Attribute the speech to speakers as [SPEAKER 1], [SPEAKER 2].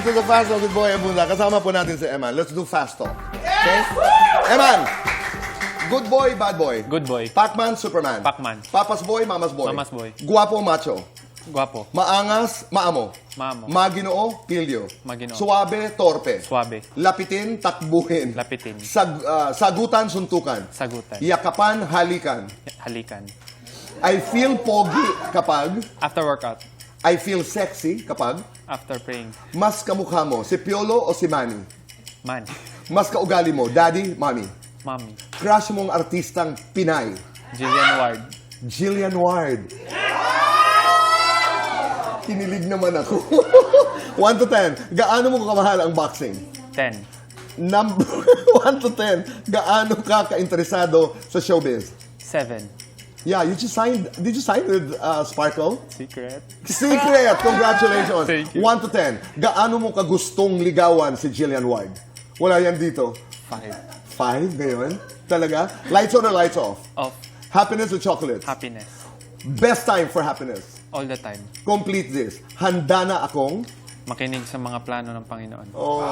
[SPEAKER 1] to the Fast Talk with Boy Abunda. Kasama po natin si Eman. Let's do Fast Talk. Okay? Eman! Good boy, bad boy.
[SPEAKER 2] Good boy.
[SPEAKER 1] Pacman, Superman.
[SPEAKER 2] Pacman.
[SPEAKER 1] Papa's boy, mama's boy.
[SPEAKER 2] Mama's boy.
[SPEAKER 1] Guwapo, macho.
[SPEAKER 2] Guwapo.
[SPEAKER 1] Maangas, maamo.
[SPEAKER 2] Maamo.
[SPEAKER 1] Maginoo, pilyo.
[SPEAKER 2] Maginoo.
[SPEAKER 1] Suwabe, torpe.
[SPEAKER 2] Suwabe.
[SPEAKER 1] Lapitin, takbuhin.
[SPEAKER 2] Lapitin.
[SPEAKER 1] Sagutan, suntukan.
[SPEAKER 2] Sagutan.
[SPEAKER 1] Yakapan, halikan.
[SPEAKER 2] Halikan.
[SPEAKER 1] I feel pogi kapag.
[SPEAKER 2] After workout.
[SPEAKER 1] I feel sexy kapag.
[SPEAKER 2] After praying.
[SPEAKER 1] Mas kamukha mo, si Piolo o si Manny?
[SPEAKER 2] Man.
[SPEAKER 1] Mas kaugali mo, daddy, mommy?
[SPEAKER 2] Mommy.
[SPEAKER 1] Crush mong artistang Pinay?
[SPEAKER 2] Jillian Ward.
[SPEAKER 1] Jillian Ward. Kinilig naman ako. 1 to 10. Gaano mo kamahal ang boxing?
[SPEAKER 2] 10.
[SPEAKER 1] Number 1 to 10. Gaano ka kainteresado sa showbiz?
[SPEAKER 2] 7.
[SPEAKER 1] Yeah, did you sign with Sparkle?
[SPEAKER 2] Secret.
[SPEAKER 1] Secret! Congratulations!
[SPEAKER 2] Thank you.
[SPEAKER 1] 1 to 10. Gaano mo kagustong ligawan si Jillian Ward? Wala yan dito.
[SPEAKER 2] 5.
[SPEAKER 1] 5 ngayon? Talaga? Lights on or lights off?
[SPEAKER 2] Off.
[SPEAKER 1] Happiness or chocolates?
[SPEAKER 2] Happiness.
[SPEAKER 1] Best time for happiness.
[SPEAKER 2] All the time.
[SPEAKER 1] Complete this. Handa na akong...
[SPEAKER 2] Makinig sa mga plano ng Panginoon.
[SPEAKER 1] Oh.